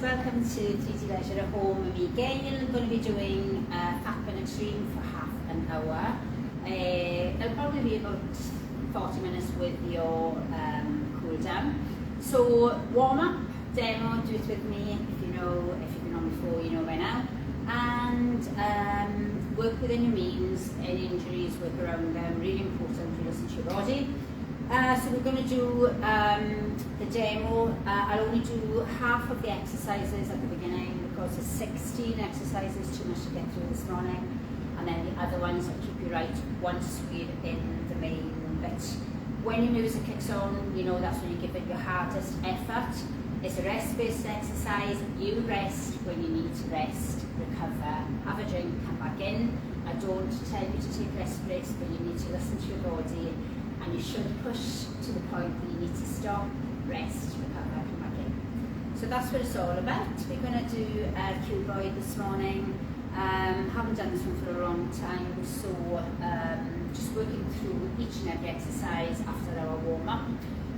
welcome to 3D Leisure at Home with me, Gail. I'm going to be doing Fat Burn Extreme for half an hour. It'll probably be about 40 minutes with your cool down. So warm up, demo, do it with me. If you've been on before, you know by now. And work within your means. Any injuries, work around them. Really important to listen to your body. So we're going to do the demo. I'll only do half of the exercises at the beginning because there's 16 exercises, too much to get through this morning. And then the other ones I'll keep you right once we're in the main bit. When your music kicks on, you know that's when you give it your hardest effort. It's a rest-based exercise. You rest when you need to rest, recover, have a drink, come back in. I don't tell you to take rest breaks, but you need to listen to your body. And you should push to the point where you need to stop, rest, recover, come back in. So that's what it's all about. We're going to do cuboid this morning. Haven't done this one for a long time, so just working through each and every exercise after our warm-up.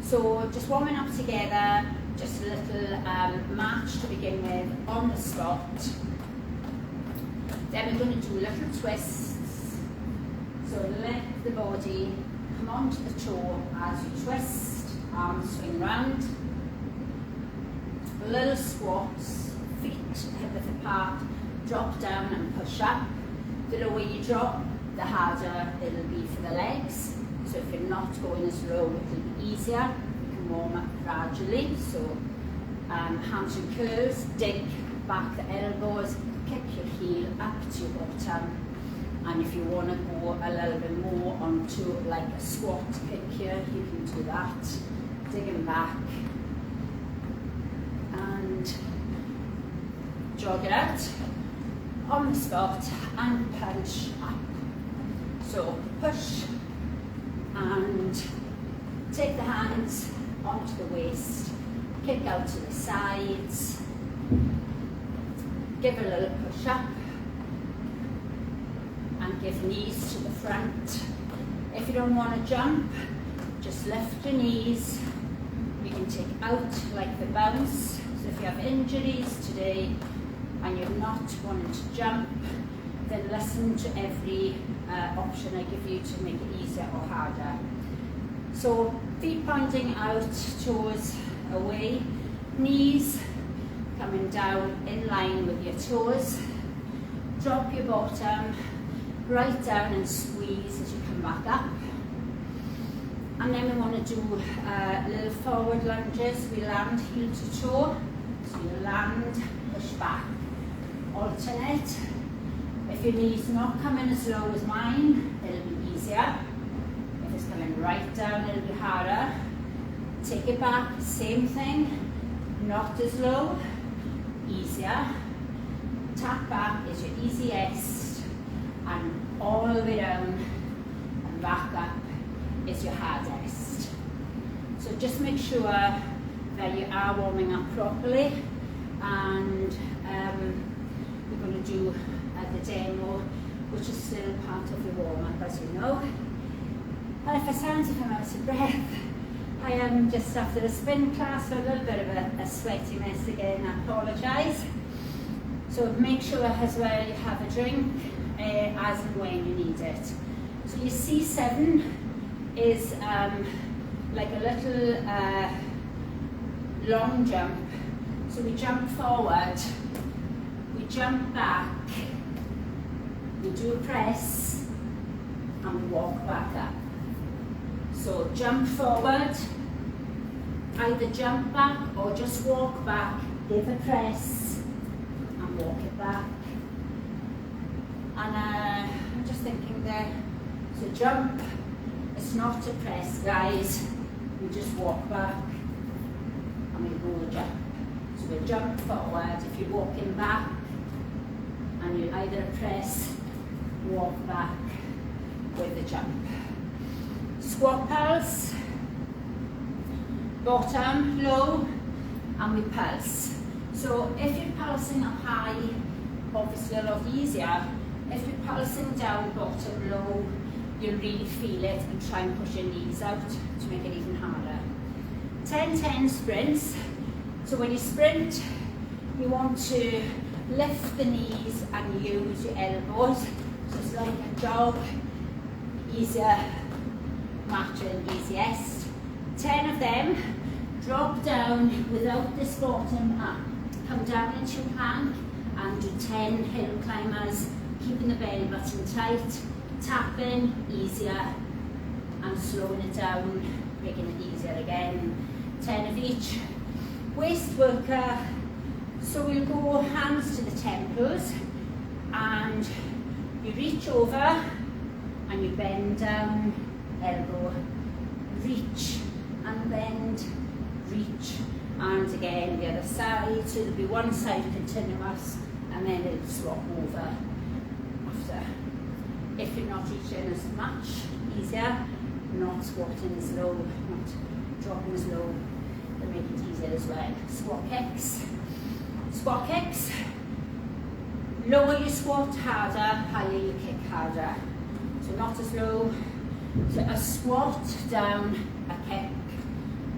So just warming up together, just a little march to begin with on the spot. Then we're going to do little twists. So let the body come onto the toe as you twist, arms swing round. Little squats, feet hip-width apart, drop down and push up. The lower you drop, the harder it'll be for the legs. So if you're not going as low, it'll be easier. You can warm up gradually. So hamstring curls, dig back the elbows, kick your heel up to your bottom. And if you want to go a little bit more onto like a squat kick here, you can do that. Digging back and jog it out on the spot and punch up. So push and take the hands onto the waist, kick out to the sides, give a little push up. And give knees to the front. If you don't want to jump, just lift your knees. You can take out like the bounce. So if you have injuries today and you're not wanting to jump, then listen to every option I give you to make it easier or harder. So feet pointing out, toes away, knees coming down in line with your toes. Drop your bottom right down and squeeze as you come back up. And then we want to do little forward lunges. We land heel to toe. So you land, push back. Alternate. If your knee's not coming as low as mine, it'll be easier. If it's coming right down, it'll be harder. Take it back, same thing. Not as low, easier. Tap back is your easiest. And all the way down and back up is your hardest. So just make sure that you are warming up properly, and we're going to do the demo, which is still part of the warm-up, as you know. And if I sound as if I'm out of breath, I am just after a spin class, so a little bit of a sweaty mess again, I apologise. So make sure as well you have a drink as and when you need it. So your C7 is like a little long jump. So we jump forward, we jump back, we do a press, and we walk back up. So jump forward, either jump back or just walk back, give a press, and walk it back. And I'm just thinking there, so jump, it's not a press, guys. We just walk back and we roll jump. So we jump forward. If you're walking back and you either press, walk back with the jump. Squat pulse, bottom, low, and we pulse. So if you're pulsing up high, obviously a lot easier. If you're pulsing down, bottom, low, you'll really feel it, and try and push your knees out to make it even harder. 10-10 sprints. So when you sprint, you want to lift the knees and use your elbows, just like a dog, easier, matching, easiest. 10 of them, drop down without this bottom up, come down into your plank and do 10 hill climbers, keeping the belly button tight, tapping, easier, and slowing it down, making it easier again. 10 of each. Waist worker, so we'll go hands to the temples and you reach over and you bend down, elbow, reach and bend, reach, and again the other side, so there'll be one side continuous and then it'll swap over after. If you're not reaching as much, easier, not squatting as low, not dropping as low, they'll make it easier as well. Squat kicks. Squat kicks. Lower your squat harder, higher your kick harder. So not as low. So a squat down, a kick,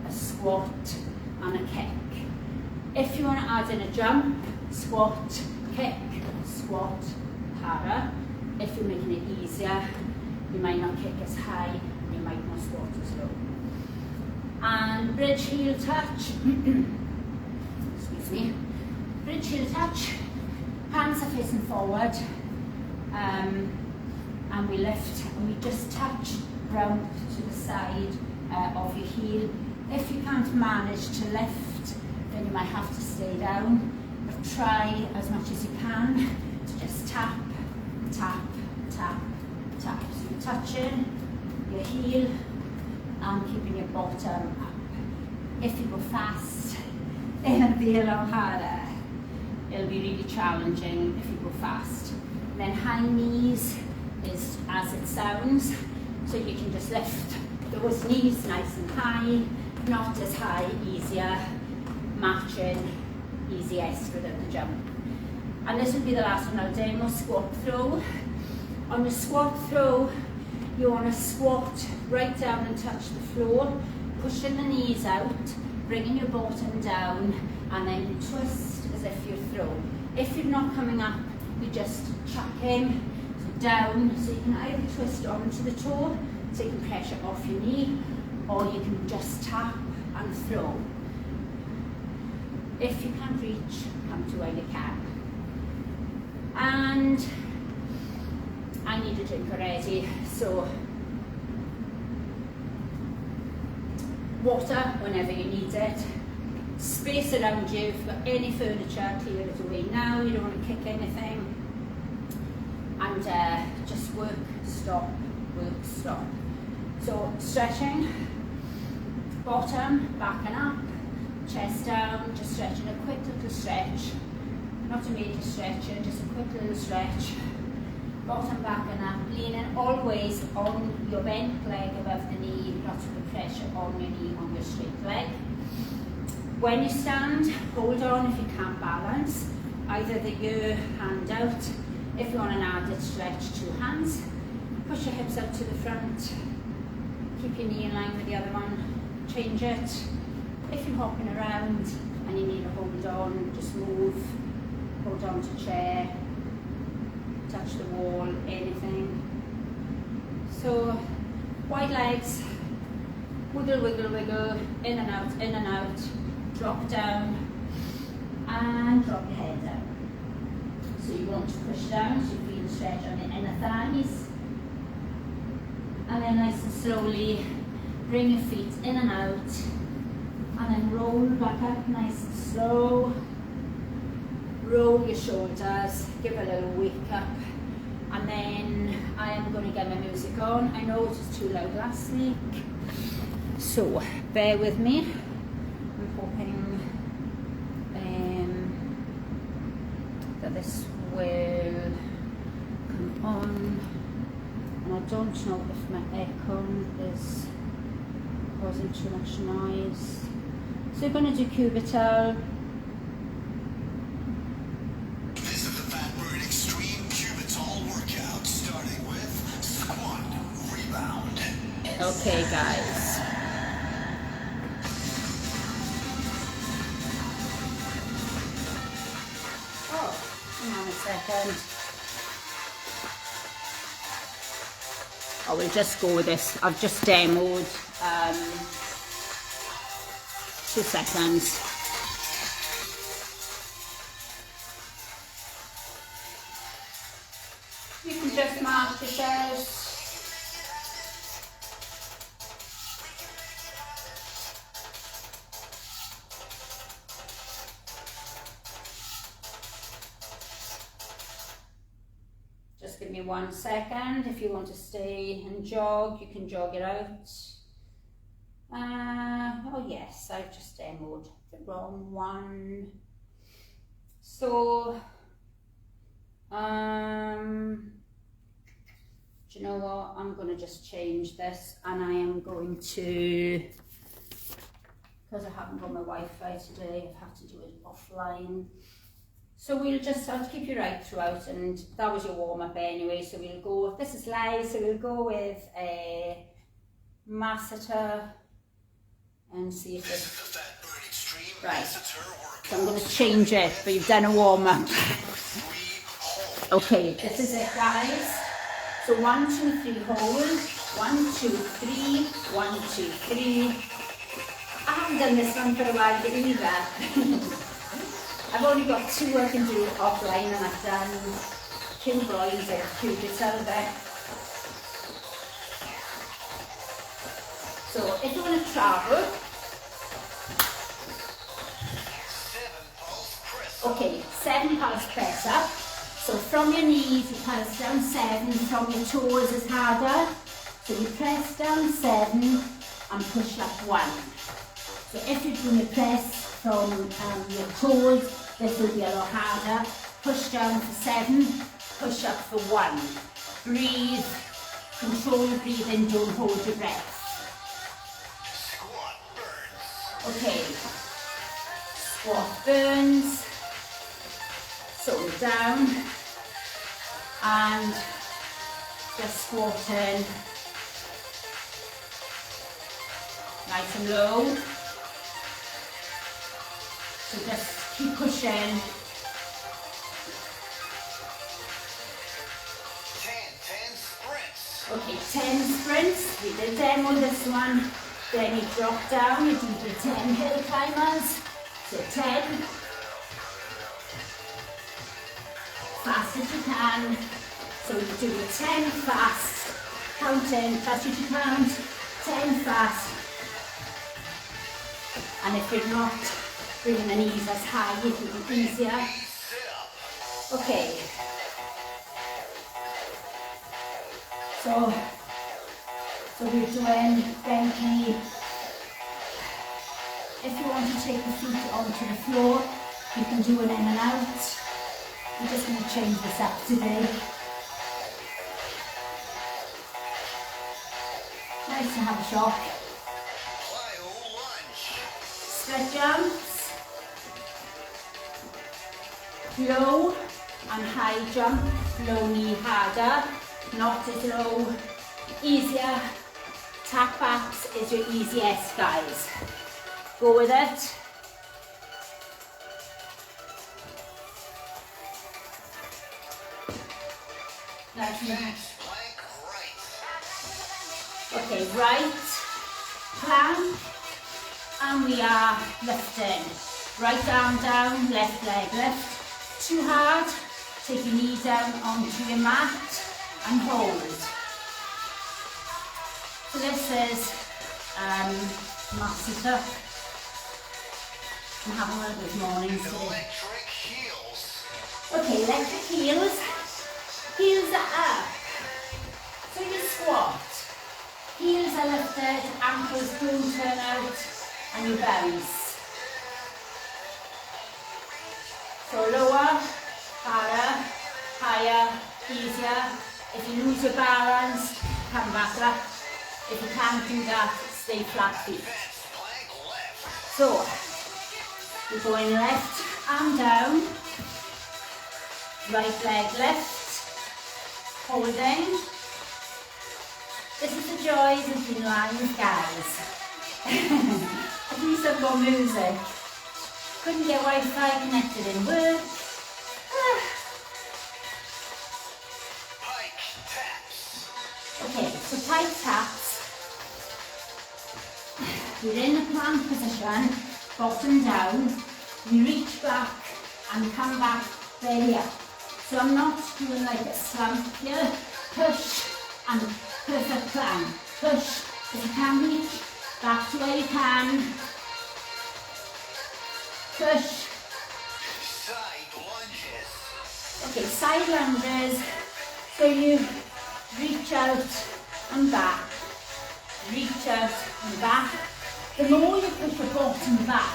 a squat and a kick. If you want to add in a jump, squat, kick, squat, harder. If you're making it easier, you might not kick as high, you might not squat as low. And bridge heel touch. Excuse me. Bridge heel touch. Hands are facing forward. And we lift and we just touch round to the side of your heel. If you can't manage to lift, then you might have to stay down, but try as much as you can to just tap, tap, tap, tap. So you're touching your heel and keeping your bottom up. If you go fast, it'll be a lot harder. It'll be really challenging if you go fast. And then high knees is as it sounds, so you can just lift those knees nice and high, not as high, easier, matching, easiest without the jump. And this will be the last one I'll demo, squat throw. On the squat throw, you want to squat right down and touch the floor, pushing the knees out, bringing your bottom down, and then you twist as if you're throw. If you're not coming up, you just chuck in, so down, so you can either twist onto the toe, taking pressure off your knee, or you can just tap and throw. If you can't reach, come to where you can. And I need a drink already, so water whenever you need it. Space around you, if you've got any furniture, clear it away now, you don't want to kick anything. And just work, stop, work, stop. So stretching, bottom, back and up, chest down, just stretching, a quick little stretch. Not a major stretching, just a quick little stretch. Bottom, back and up, leaning always on your bent leg above the knee, not to put pressure on your knee, on your straight leg. When you stand, hold on if you can't balance, either your hand out. If you want an added stretch, two hands. Push your hips out to the front, keep your knee in line with the other one, change it. If you're hopping around and you need to hold on, just move, hold on to chair, touch the wall, anything. So, wide legs, wiggle, wiggle, wiggle, in and out, drop down, and drop your head down. So you want to push down, so you feel the stretch on the inner thighs. And then nice and slowly, bring your feet in and out, and then roll back up nice and slow. Roll your shoulders, give a little wake up, and then I am going to get my music on. I know it was too loud last week, so bear with me. I'm hoping that this will come on, and I don't know if my aircon is causing too much noise. So we're going to do cubital. Okay, guys. second. I will just go with this. I've just demoed 2 seconds. You can just mark yourselves. Just give me 1 second. If you want to stay and jog, you can jog it out. Oh yes, I've just demoed the wrong one. So, do you know what? I'm going to just change this, and I am going to, because I haven't got my Wi-Fi today, I have to do it offline. So I'll keep you right throughout, and that was your warm-up anyway, so we'll go, this is live, so we'll go with a masseter and see if it's, right, so I'm going to change it, but you've done a warm-up. Okay, this is it guys, so 1, 2, 3 hold, 1, 2, 3, 1, 2, 3, I haven't done this one for a while either. I've only got 2 I can do offline, and I've done Kimberly's and Cubital there. So if you want to travel, okay, 7 pulse press up. So from your knees you pulse down 7, from your toes is harder. So you press down 7 and push up 1. So if you're doing a press from your toes, this will be a lot harder. Push down for 7, push up for 1. Breathe, control your breathing, don't hold your breath. Squat burns. Okay, squat burns. So down and just squatting. Nice and low. So just keep pushing. 10 sprints. Okay, 10 sprints. We did demo this one. Then you drop down, you do the 10 hill climbers. So 10. Fast as you can. So you do the 10 fast. Counting, fast as you count. 10 fast. And if you're not bringing the knees as high, it will be easier. Okay. So we're doing bent knee. If you want to take the feet onto the floor, you can do it in and out. I'm just going to change this up today. Nice to have a shot. Split jumps, low and high jump, low knee harder, not as low, easier. Tap backs is your easiest guys. Go with it. Okay, right plank. And we are lifting. Right arm down, left leg lift. Too hard, take your knee down onto your mat and hold. So this is masseter. I'm having one of those mornings today. Electric heels. Okay, electric heels. Heels are up. So you squat. Heels are lifted, ankles don't turn out. And you bounce. So lower, harder, higher, easier. If you lose your balance, come back up. If you can't do that, stay flat feet. So, you're going left arm down, right leg left, holding. This is the joys of being lying with guys. At least I've got music. Couldn't get Wi-Fi connected in work. You're in the plank position, bottom down, you reach back and come back belly up. So I'm not doing like a slump here, push and perfect plank, push. If you can reach back to where you can, push. Side lunges. Okay, side lunges, so you reach out and back, reach out and back. The more you push your bottom back,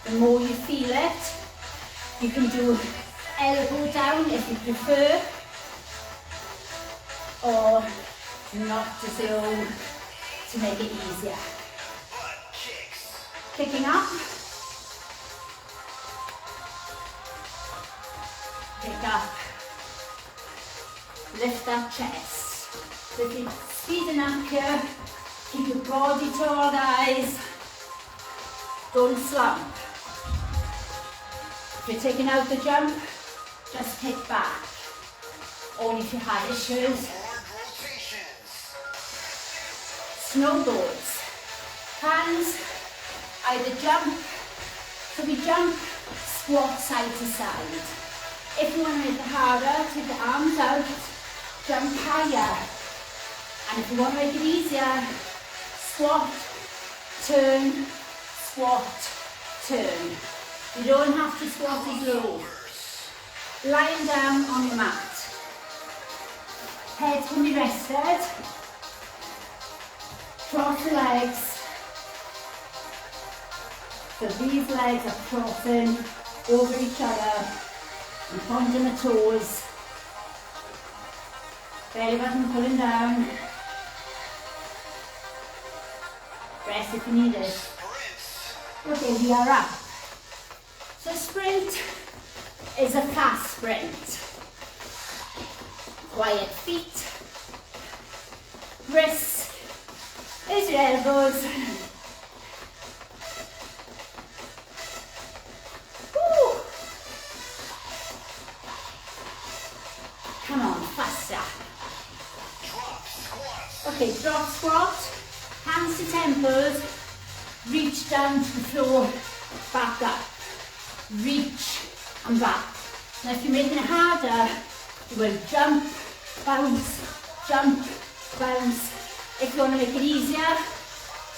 the more you feel it. You can do elbow down if you prefer, or not to so to make it easier. Butt kicks. Kicking up, pick up, lift that chest. So if you're speeding up here, keep your body tall, guys. Don't slump. If you're taking out the jump, just kick back. Only if you have issues. Forward rotations. Snowboards. Hands, either jump. So we jump, squat side to side. If you want to make it harder, take the arms out, jump higher. And if you want to make it easier, squat, turn, squat, turn. You don't have to squat as low. Lying down on the mat. Head can be rested. Cross the legs. So these legs are crossing over each other and pointing the toes. Belly button pulling down. Rest if you need it. Okay, we are up. So sprint is a fast sprint. Quiet feet. Wrists is your elbows. Woo. Come on, faster. Drop squats. Okay, drop squat. Hands to temples. Reach down to the floor. Back up. Reach and back. Now if you're making it harder, you will jump, bounce, bounce. If you want to make it easier,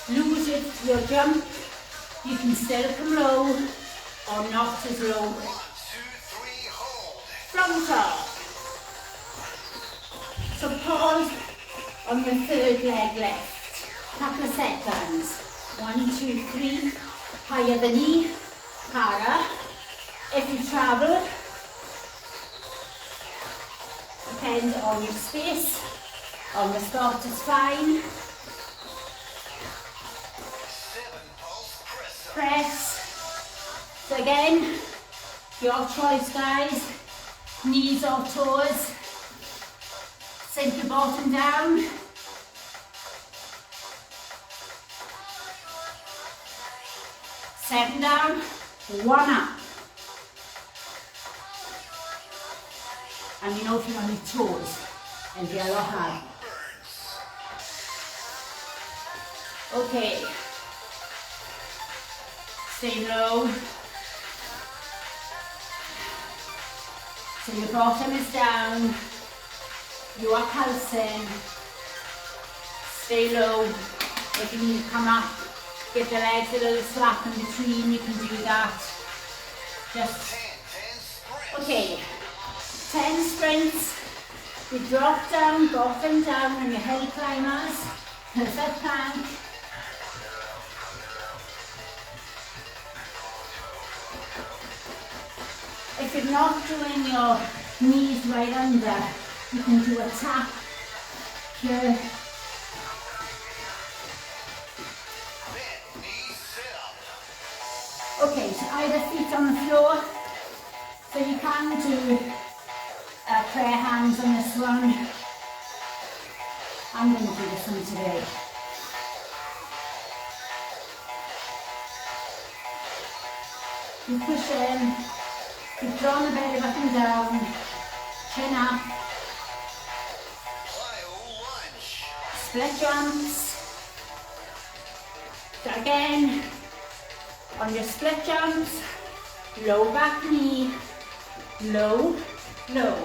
lose your jump. You can still come low or not as low. 1, 2, 3, hold. From top. So pause on your third leg left. Couple of seconds. 1, 2, 3. Higher the knee. Harder. If you travel, depends on your space, on the spot is fine. 7 pulse press. Press. So again, your choice, guys. Knees or toes. Sink your bottom down. Seven down. 1 up. And you know if you're on your toes, and the other hand. Okay. Stay low. So your bottom is down. You are pulsing. Stay low. If you need to come up, give the legs a little slap in between, you can do that. Just, 10 sprints. okay. 10 sprints. You drop down, bottom down on your hill climbers. Perfect plank. If you're not doing your knees right under, you can do a tap here. Bent knee sit up. Okay, so either feet on the floor. So you can do prayer hands on this one. I'm going to do this one today. You push in, you draw the belly button down, chin up, Plyo lunge. split jumps, So again, on your split jumps, low back knee, low, low.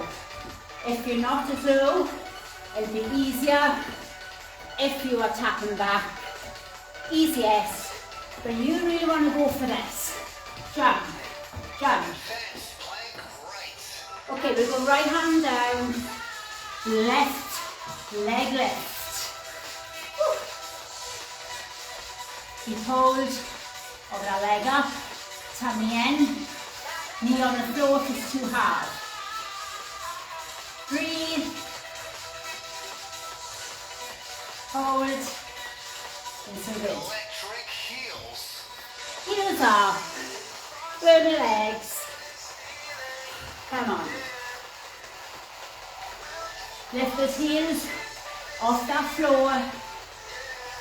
If you're not as low, it'll be easier if you are tapping back. Easiest, but you really want to go for this. Jump, jump. Advanced plank right. Okay, we go right hand down, left leg lift. Woo. Keep hold of that leg up, tummy in, knee on the floor if it's too hard. Breathe. Hold. It's so good. Electric heels. Heels up. Burn the legs. Come on. Lift those heels off that floor.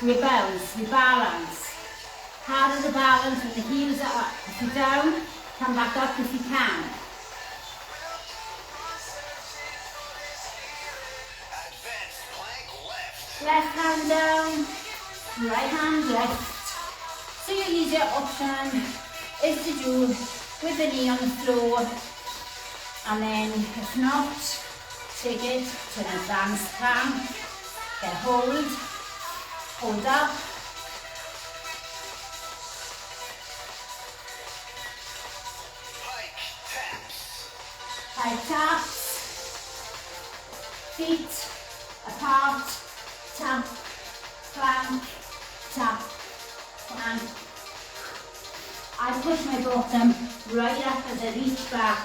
We bounce, we balance. Harder the balance when the heels are up. If you're down, come back up if you can. Advanced plank left. Left hand down, right hand left. So your easier option is to do with the knee on the floor, and then if not, take it to an advanced plank. Get hold up. Pike taps. High taps, feet apart, tap, plank, tap, plank. I push my bottom right up as I reach back.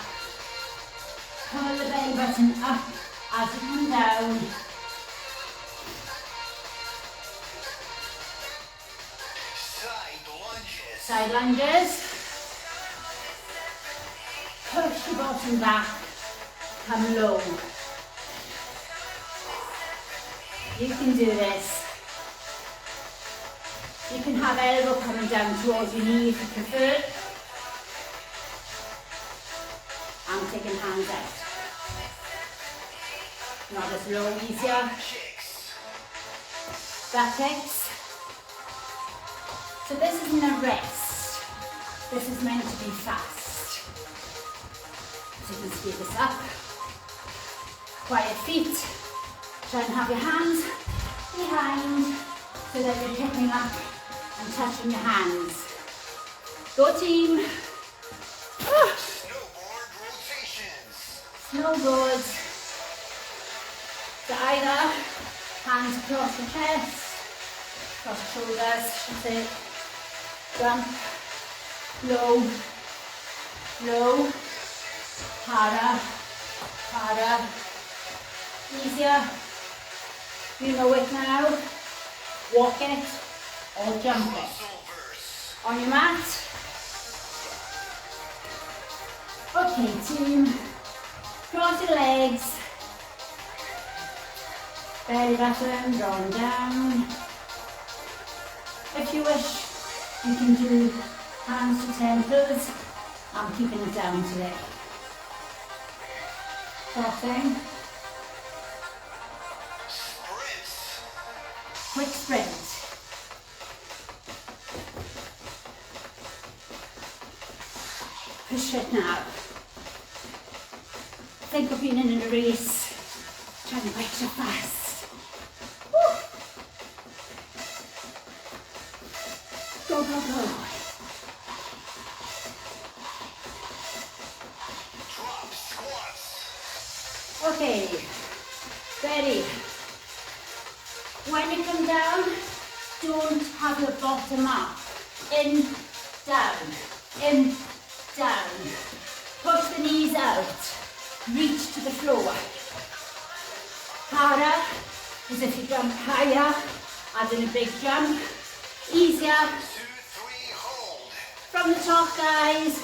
Pull the belly button up as you come down. Side lunges. Side lunges. Push your bottom back, come low. You can do this. You can have elbow coming down towards your knee if you prefer. I'm taking hands out. Not as low, easier. Kicks. Back kicks. So this isn't a rest. This is meant to be fast. So you can speed this up. Quiet feet. Try and have your hands behind so that you're picking up and touching your hands. Go team. Snowboard rotations. Snowboards. So either hands across the chest, across the shoulders, that's it. Jump, low, low, harder, harder, easier. You know it now. Walk it or jump it. Crossovers. On your mat. Okay, team. Cross your legs. Belly button drawn down. If you wish, you can do hands to temples. I'm keeping it down today. Crossing. Sprints. Quick sprint. Push it now. Think of being in a race, trying to make it fast. Woo. Go, go, go. Drop squats. Okay, ready. When you come down, don't have your bottom up. In, down, in, down. Push the knees out. Reach to the floor. Harder is if you jump higher, as in a big jump. Easier 2, 3, hold. from the top, guys.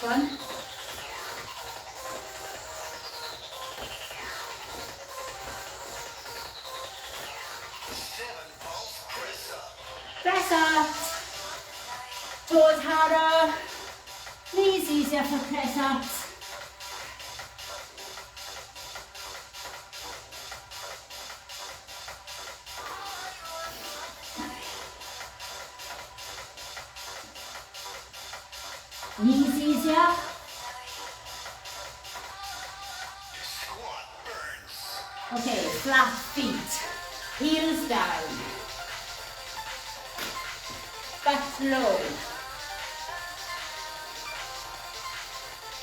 One. Seven pulse press up. Press up. Toes harder. Knees easier for press-ups. Knees easier. Squat burns. Okay, flat feet. Heels down. Back low.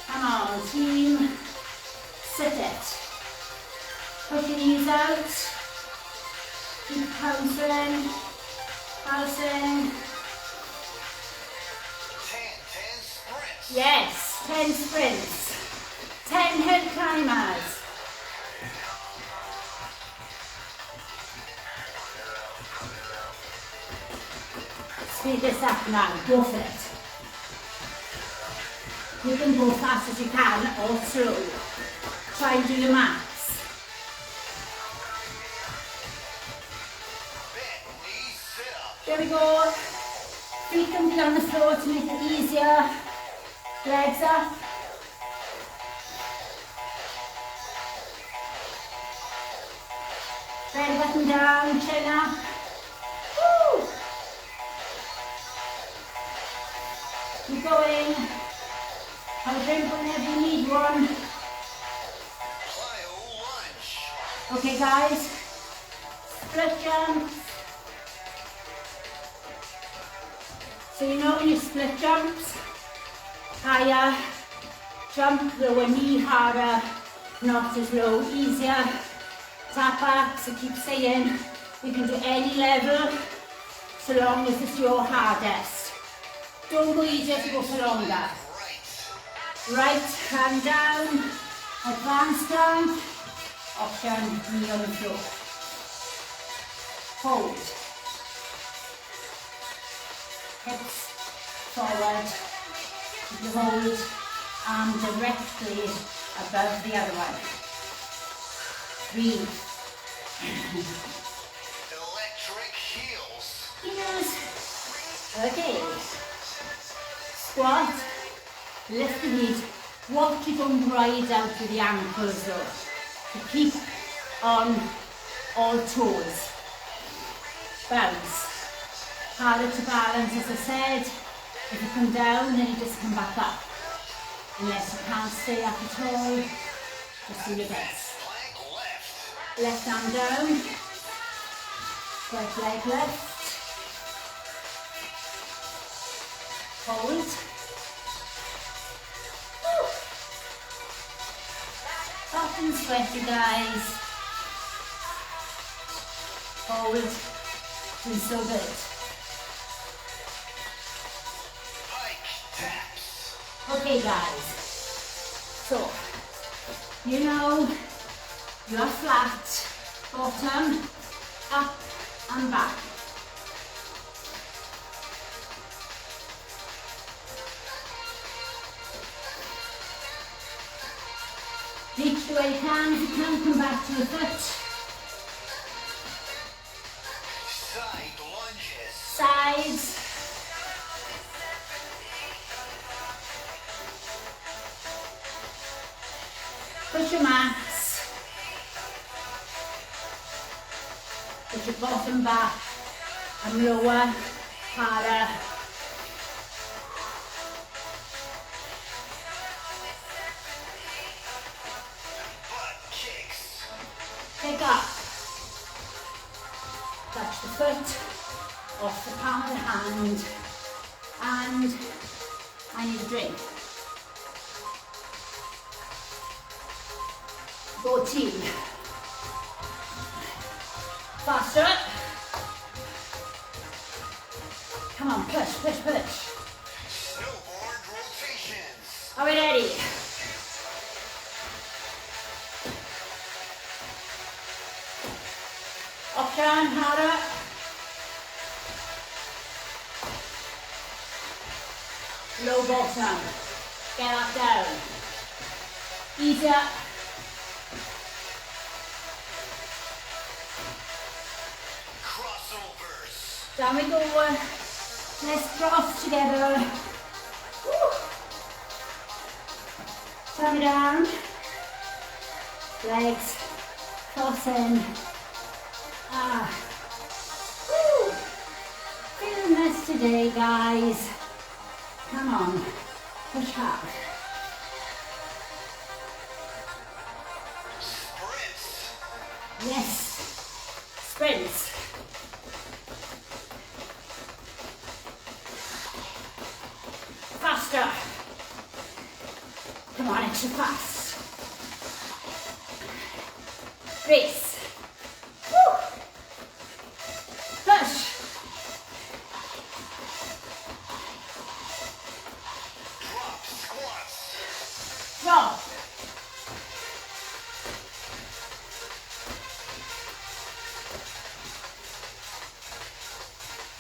Come on, team. Sit it. Push your knees out. Keep bouncing. Bouncing. 10 sprints. Yes, 10 sprints. 10 hill climbers. Speed this up now. Go for it. You can go fast as you can or slow. Try and do your max. Bent knee sit up. There we go. Feet can be on the floor to make it easier. Legs up. Belly button down, chin up. Woo! Keep going. Have a drink whenever you need one. Plyo lunge. Okay guys, split jump. So you know when you split jumps, higher, jump lower, knee harder, not as low, easier. Tap back, so keep saying, you can do any level, so long as it's your hardest. Don't go easier to go for longer. Right hand down, advance down, option knee on the floor. Hold. Hips forward, keep the hold, arm directly above the other one. Breathe. Electric heels. Heels. Okay. Squat. Lift the knees. Watch it don't ride out with the ankles though. So keep on all toes. Bounce. Harder to balance, as I said. If you come down, then you just come back up. Unless you can't stay up at all, just do your best. Plank left. Left arm down. Right leg left. Hold. Woo. Hot and sweaty, guys. Hold. Feels so good. Pike taps. Okay, guys. So, you know, you are flat, bottom, up and back. Reach the way you can. If you can, come back to the foot. Side lunges. Sides. Push your max. Put your bottom back and lower, harder. Butt kicks. Pick up. Touch the foot off the palm of the hand. And I need a drink. Go team. Faster. Come on, push, push, push. Snowboard rotations. Are we ready? Option, harder. Low bottom. Get up down. Easier. Crossovers. Down we go. Let's cross together. Woo. Tummy down. Legs crossing. Woo. Feeling this today, guys. Come on. Push hard. Sprints. Yes. Sprints. Faster. Come on, extra fast. Race. Woo. Push. Drop squats. Drop.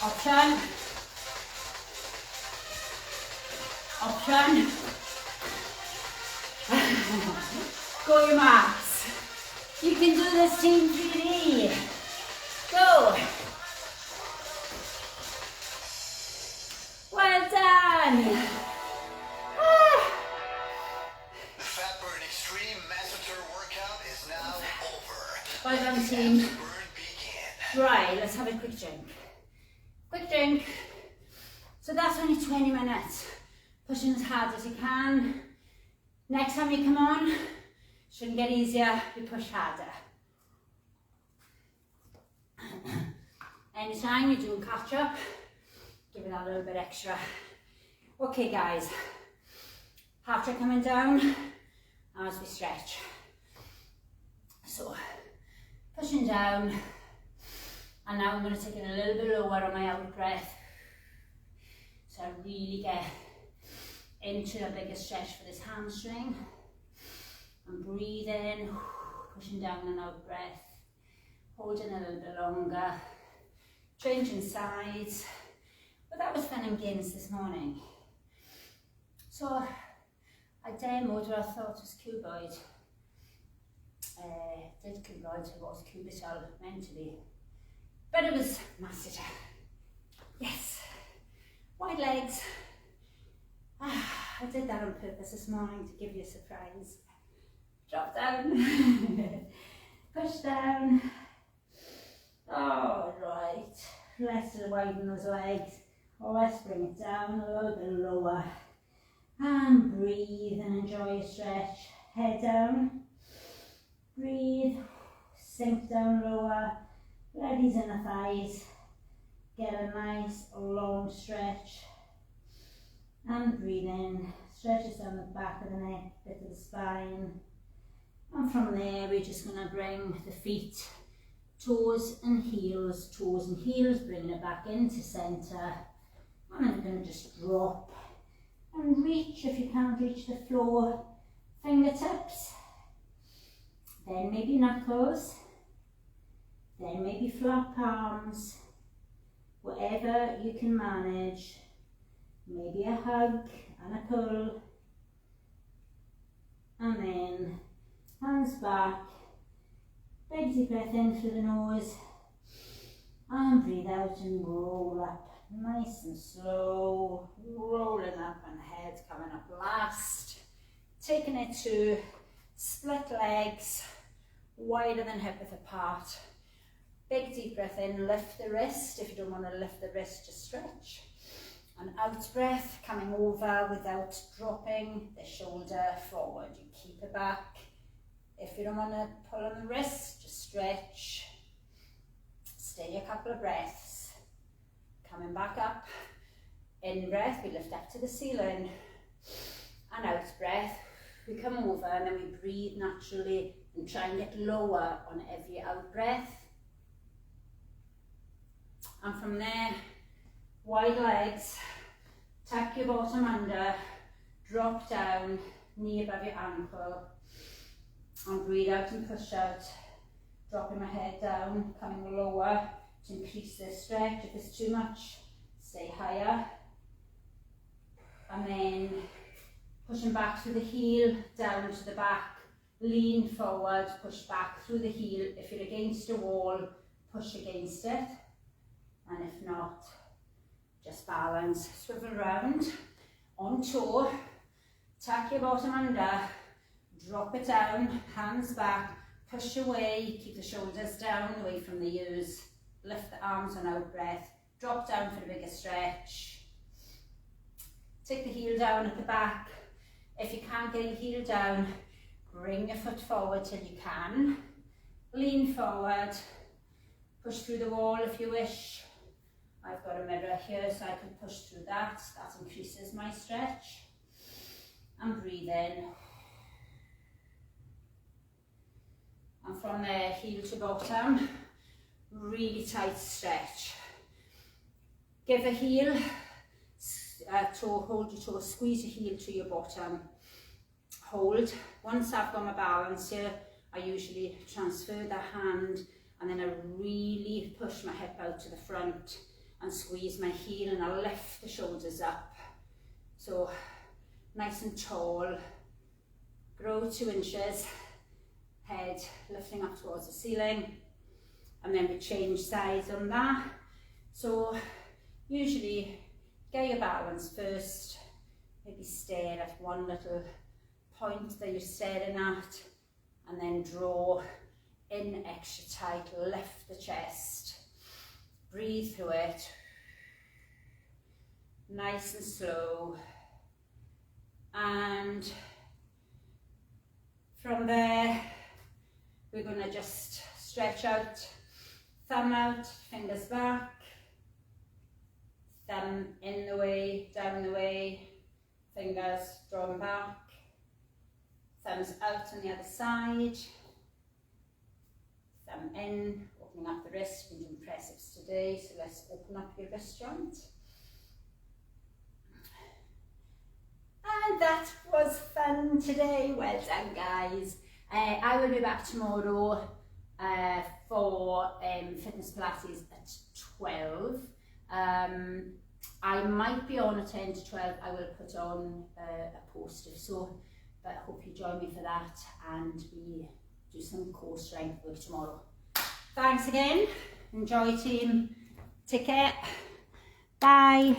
Option. Option. Go your marks. You can do this, team 3D. Go. Well done. The Fat Burn Extreme Massacre workout is now over. Well done, team. The burn begin. Right, let's have a quick drink. Quick drink. So that's only 20 minutes. Pushing as hard as you can. Next time you come on, shouldn't get easier, you push harder. Anytime you're doing catch up, give it that little bit extra. Okay guys, after coming down, as we stretch. So, pushing down, and now I'm going to take it a little bit lower on my out breath. So I really get into a bigger stretch for this hamstring. And breathing, pushing down an out breath, holding a little bit longer, changing sides. But that was fun and gains this morning. So I demoed what I thought was cuboid. Did cuboid, it was cubital meant to be. But it was masseter. Yes. Wide legs. I did that on purpose this morning to give you a surprise. Drop down. Push down. All right. Let's widen those legs. Or let's bring it down a little bit lower. And breathe and enjoy your stretch. Head down. Breathe. Sink down lower. Let these inner thighs get a nice long stretch. And breathe in. Stretches down the back of the neck, bit of the spine. And from there, we're just going to bring the feet, toes and heels, bringing it back into centre. And then we're going to just drop and reach, if you can't reach the floor, fingertips. Then maybe knuckles. Then maybe flat palms. Whatever you can manage. Maybe a hug and a pull. And then hands back, big deep breath in through the nose, and breathe out and roll up, nice and slow, rolling up and head coming up last, taking it to split legs, wider than hip width apart, big deep breath in, lift the wrist, if you don't want to lift the wrist, just stretch, and out breath, coming over without dropping the shoulder forward, you keep it back. If you don't want to pull on the wrist, just stretch. Stay a couple of breaths. Coming back up. In breath, we lift up to the ceiling. And out breath, we come over and then we breathe naturally and try and get lower on every out breath. And from there, wide legs, tuck your bottom under, drop down, knee above your ankle. And breathe out and push out, dropping my head down, coming lower to increase this stretch. If it's too much, stay higher. And then pushing back through the heel, down to the back, lean forward, push back through the heel. If you're against a wall, push against it. And if not, just balance, swivel round. on toe, tuck your bottom under, drop it down, hands back, push away, keep the shoulders down, away from the ears, lift the arms on out breath, drop down for a bigger stretch. Take the heel down at the back. If you can't get your heel down, bring your foot forward till you can. Lean forward, push through the wall if you wish. I've got a mirror here so I can push through that. That increases my stretch. And breathe in. And from there, heel to bottom, really tight stretch. Give the heel, toe, hold your toe, squeeze your heel to your bottom. Hold. Once I've got my balance here, I usually transfer the hand and then I really push my hip out to the front and squeeze my heel and I lift the shoulders up. So nice and tall, grow 2 inches, head lifting up towards the ceiling, and then we change sides on that. So usually get your balance first, maybe stare at one little point that you're staring at, and then draw in extra tight, lift the chest, breathe through it, nice and slow, and from there we're going to just stretch out, thumb out, fingers back, thumb in the way, down the way, fingers drawn back, thumbs out on the other side, thumb in, opening up the wrist. We're doing press ups today, so let's open up your wrist joint. And that was fun today. Well done, guys. I will be back tomorrow for fitness Pilates at 12. I might be on at 10 to 12. I will put on a post if so, but I hope you join me for that and we do some core strength work tomorrow. Thanks again. Enjoy, team. Take care. Bye.